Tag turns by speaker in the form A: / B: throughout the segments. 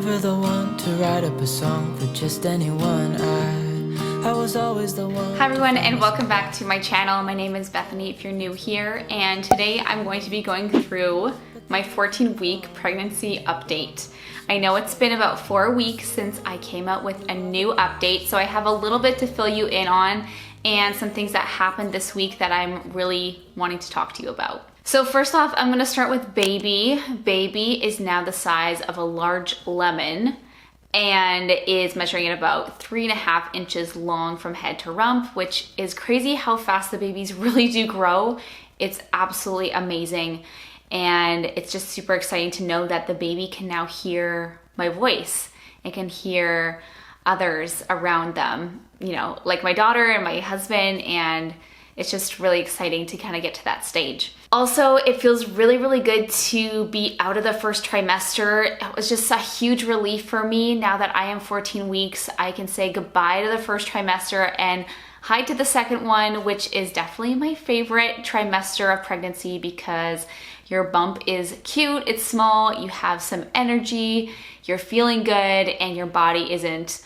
A: never the one to write up a song for just anyone. I was always the one.
B: Hi everyone, and welcome back to my channel. My name is Bethany if you're new here, and today I'm going to be going through my 14-week pregnancy update. I know it's been about 4 weeks since I came out with a new update, so I have a little bit to fill you in on and some things that happened this week that I'm really wanting to talk to you about. So first off, I'm gonna start with baby. Baby is now the size of a large lemon and is measuring at about 3.5 inches long from head to rump, which is crazy how fast the babies really do grow. It's absolutely amazing. And it's just super exciting to know that the baby can now hear my voice and can hear others around them, you know, like my daughter and my husband, and it's just really exciting to kind of get to that stage. Also, it feels really, really good to be out of the first trimester. It was just a huge relief for me. Now that I am 14 weeks, I can say goodbye to the first trimester and hi to the second one, which is definitely my favorite trimester of pregnancy because your bump is cute, it's small, you have some energy, you're feeling good, and your body isn't,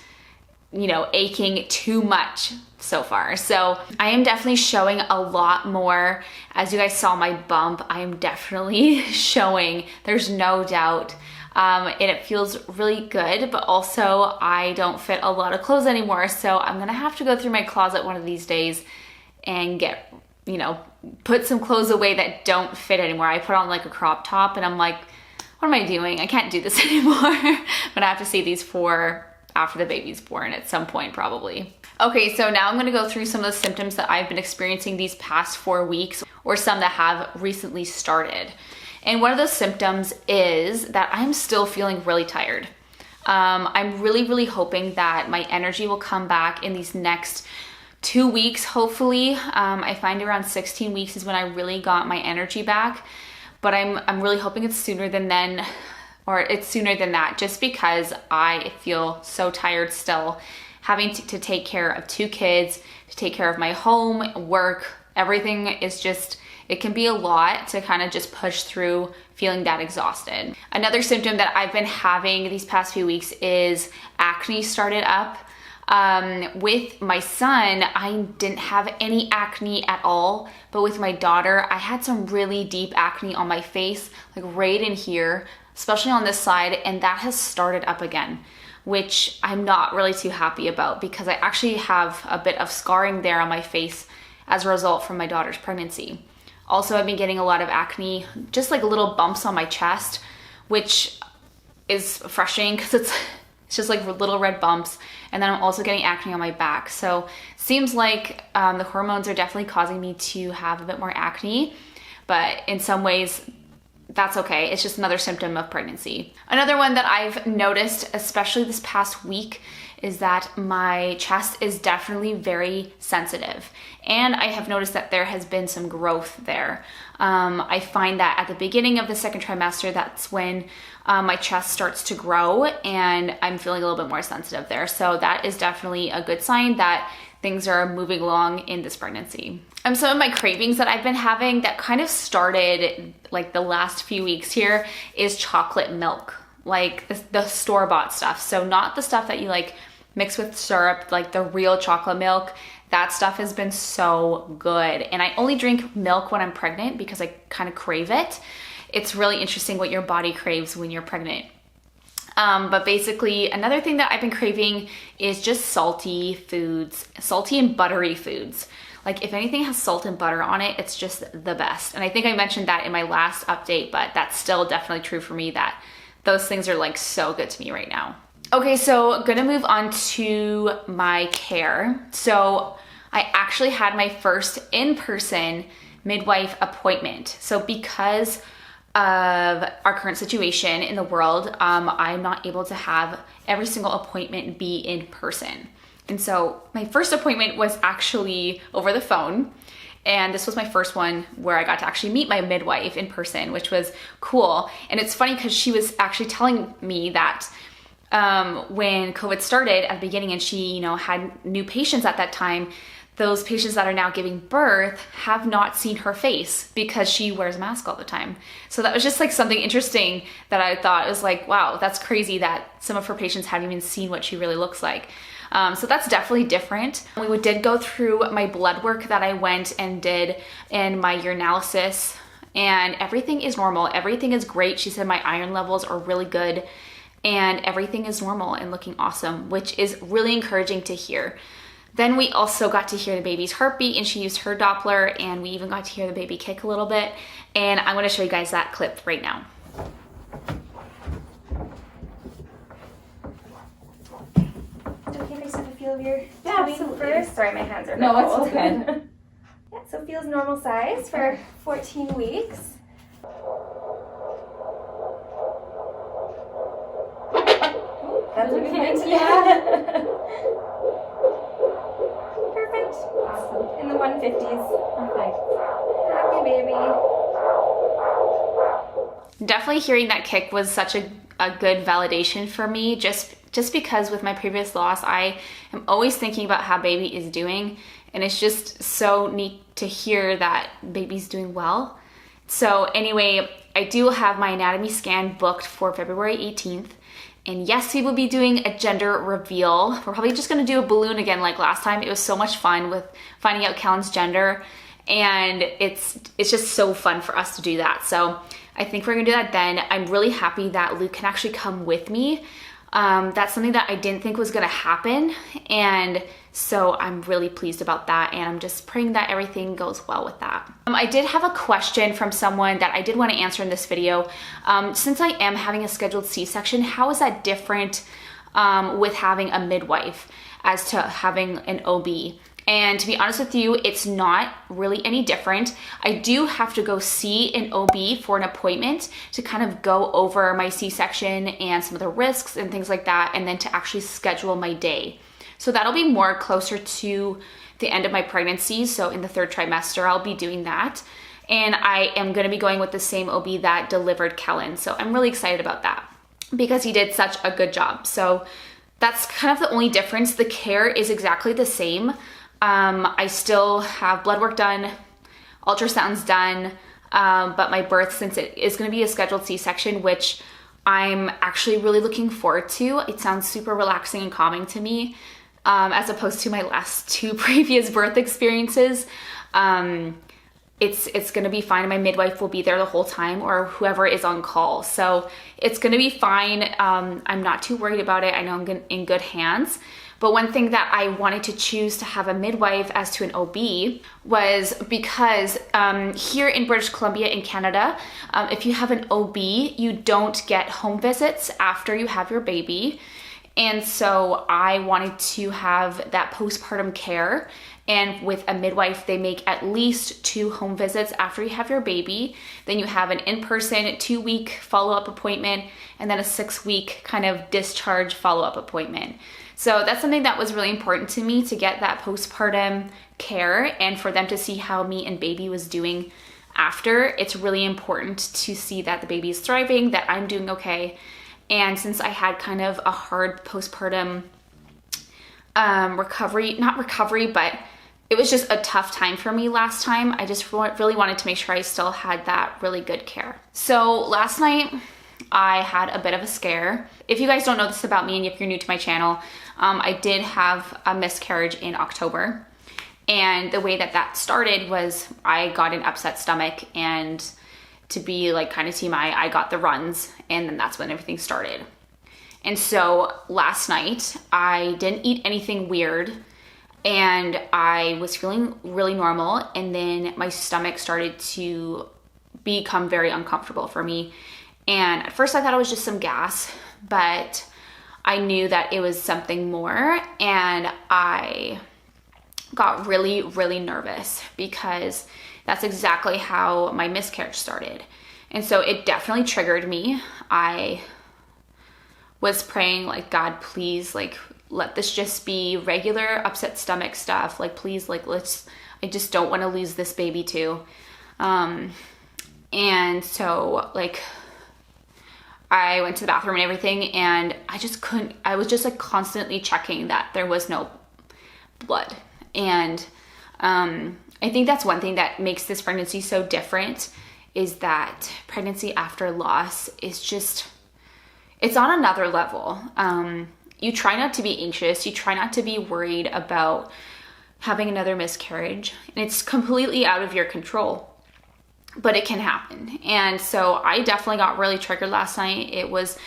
B: you know, aching too much so far. So I am definitely showing a lot more. As you guys saw my bump, I am definitely showing, there's no doubt. And it feels really good, but also I don't fit a lot of clothes anymore. So I'm gonna have to go through my closet one of these days and get, you know, put some clothes away that don't fit anymore. I put on like a crop top and I'm like, what am I doing? I can't do this anymore. But I have to see these for after the baby's born at some point probably. Okay, so now I'm gonna go through some of the symptoms that I've been experiencing these past 4 weeks, or some that have recently started. And one of those symptoms is that I'm still feeling really tired. I'm really hoping that my energy will come back in these next 2 weeks, hopefully. I find around 16 weeks is when I really got my energy back, but I'm really hoping it's sooner than then, or it's sooner than that, just because I feel so tired still, having to take care of 2 kids, to take care of my home, work, everything is just, it can be a lot to kind of just push through feeling that exhausted. Another symptom that I've been having these past few weeks is acne started up. With my son, I didn't have any acne at all, but with my daughter, I had some really deep acne on my face, like right in here, especially on this side, and that has started up again, which I'm not really too happy about because I actually have a bit of scarring there on my face as a result from my daughter's pregnancy. Also, I've been getting a lot of acne, just like little bumps on my chest, which is frustrating because it's just like little red bumps. And then I'm also getting acne on my back. So seems like the hormones are definitely causing me to have a bit more acne, but in some ways that's okay. It's just another symptom of pregnancy. Another one that I've noticed, especially this past week, is that my chest is definitely very sensitive. And I have noticed that there has been some growth there. I find that at the beginning of the second trimester, that's when my chest starts to grow and I'm feeling a little bit more sensitive there. So that is definitely a good sign that things are moving along in this pregnancy. Some of my cravings that I've been having that kind of started like the last few weeks here is chocolate milk, like the store-bought stuff. So not the stuff that you like mix with syrup, like the real chocolate milk. That stuff has been so good. And I only drink milk when I'm pregnant because I kind of crave it. It's really interesting what your body craves when you're pregnant. But basically, another thing that I've been craving is just salty foods, salty and buttery foods. Like if anything has salt and butter on it, it's just the best. And I think I mentioned that in my last update, but that's still definitely true for me, that those things are like so good to me right now. Okay, so gonna move on to my care. So I actually had my first in-person midwife appointment. So because of our current situation in the world, I'm not able to have every single appointment be in person. And so my first appointment was actually over the phone. And this was my first one where I got to actually meet my midwife in person, which was cool. And it's funny because she was actually telling me that when COVID started at the beginning and she, you know, had new patients at that time, those patients that are now giving birth have not seen her face because she wears a mask all the time. So that was just like something interesting that I thought was like, wow, that's crazy that some of her patients haven't even seen what she really looks like. So that's definitely different. We did go through my blood work that I went and did in my urinalysis, and everything is normal. Everything is great. She said my iron levels are really good and everything is normal and looking awesome, which is really encouraging to hear. Then we also got to hear the baby's heartbeat, and she used her Doppler, and we even got to hear the baby kick a little bit. And I'm gonna show you guys that clip right now.
C: Is it okay if I start to feel your tummy first? Sorry, my hands are
B: No, it's
C: cold.
B: okay.
C: Yeah, so it feels normal size for 14 weeks. That's okay. Yeah. Perfect. Awesome. In the 150s. Perfect. Happy baby.
B: Definitely hearing that kick was such a good validation for me, just because with my previous loss, I am always thinking about how baby is doing, and it's just so neat to hear that baby's doing well. So anyway, I do have my anatomy scan booked for February 18th. And yes, we will be doing a gender reveal. We're probably just gonna do a balloon again like last time. It was so much fun with finding out Kellen's gender, and it's just so fun for us to do that. So I think we're gonna do that then. I'm really happy that Luke can actually come with me. That's something that I didn't think was gonna happen, and so I'm really pleased about that, and I'm just praying that everything goes well with that. I did have a question from someone that I did want to answer in this video. Since I am having a scheduled C-section, how is that different with having a midwife as to having an OB? And to be honest with you, it's not really any different. I do have to go see an OB for an appointment to kind of go over my C-section and some of the risks and things like that, and then to actually schedule my day. So that'll be more closer to the end of my pregnancy. So in the 3rd trimester, I'll be doing that. And I am gonna be going with the same OB that delivered Kellen. So I'm really excited about that because he did such a good job. So that's kind of the only difference. The care is exactly the same. I still have blood work done, ultrasounds done, but my birth, since it is gonna be a scheduled C-section, which I'm actually really looking forward to. It sounds super relaxing and calming to me, as opposed to my last 2 previous birth experiences. It's gonna be fine. My midwife will be there the whole time, or whoever is on call. So it's gonna be fine. I'm not too worried about it. I know I'm in good hands. But one thing that I wanted to choose to have a midwife as to an OB was because here in British Columbia in Canada, if you have an OB, you don't get home visits after you have your baby. And so I wanted to have that postpartum care. And with a midwife, they make at least 2 home visits after you have your baby. Then you have an in-person 2-week follow-up appointment, and then a 6-week kind of discharge follow-up appointment. So that's something that was really important to me, to get that postpartum care and for them to see how me and baby was doing after. It's really important to see that the baby is thriving, that I'm doing okay. And since I had kind of a hard postpartum not recovery, but it was just a tough time for me last time, I just really wanted to make sure I still had that really good care. So last night, I had a bit of a scare. If you guys don't know this about me, and if you're new to my channel, I did have a miscarriage in October. And the way that started was I got an upset stomach, and to be like kind of TMI, I got the runs, and then that's when everything started. And so last night I didn't eat anything weird, and I was feeling really normal, and then my stomach started to become very uncomfortable for me. And at first I thought it was just some gas, but I knew that it was something more, and I got really, really nervous because that's exactly how my miscarriage started. And so it definitely triggered me. I was praying like, God, please, like, let this just be regular upset stomach stuff. Like, please, like, I just don't want to lose this baby too. And so like, I went to the bathroom and everything, and I was just like constantly checking that there was no blood. And I think that's one thing that makes this pregnancy so different, is that pregnancy after loss is just, it's on another level. You try not to be anxious. You try not to be worried about having another miscarriage. And it's completely out of your control, but it can happen. And so I definitely got really triggered last night. It was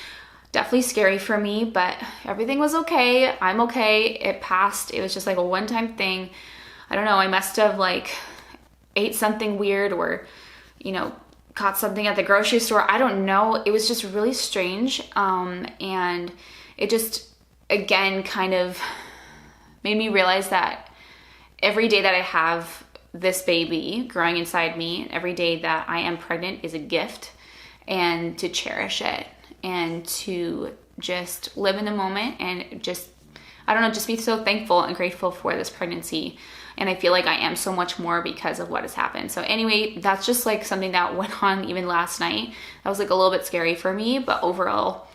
B: definitely scary for me, but everything was okay. I'm okay. It passed. It was just like a one-time thing. I don't know. I must have like ate something weird, or, you know, caught something at the grocery store. I don't know. It was just really strange. And it just, again, kind of made me realize that every day that I have this baby growing inside me, every day that I am pregnant is a gift, and to cherish it and to just live in the moment and just, I don't know, just be so thankful and grateful for this pregnancy. And I feel like I am so much more because of what has happened. So anyway, that's just like something that went on even last night. That was like a little bit scary for me, but overall,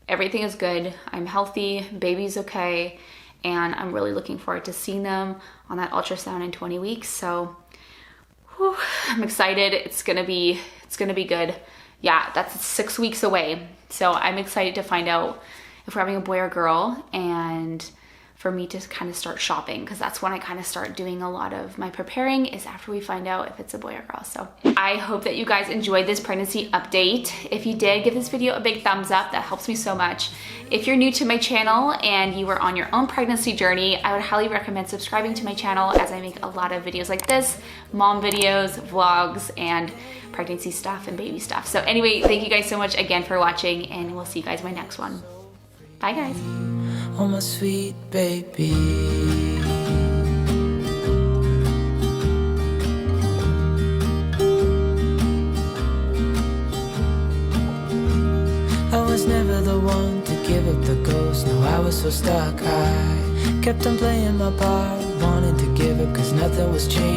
B: everything is good. I'm healthy, baby's okay, and I'm really looking forward to seeing them on that ultrasound in 20 weeks. So whew, I'm excited. It's gonna be good. Yeah, that's 6 weeks away. So I'm excited to find out if we're having a boy or girl, and for me to kind of start shopping, because that's when I kind of start doing a lot of my preparing, is after we find out if it's a boy or girl. So I hope that you guys enjoyed this pregnancy update. If you did, give this video a big thumbs up. That helps me so much. If you're new to my channel and you are on your own pregnancy journey, I would highly recommend subscribing to my channel, as I make a lot of videos like this, mom videos, vlogs, and pregnancy stuff and baby stuff. So anyway, thank you guys so much again for watching, and we'll see you guys in my next one. Bye guys.
A: Oh, my sweet baby. I was never the one to give up the ghost. No, I was so stuck. I kept on playing my part, wanted to give up, cause nothing was changing.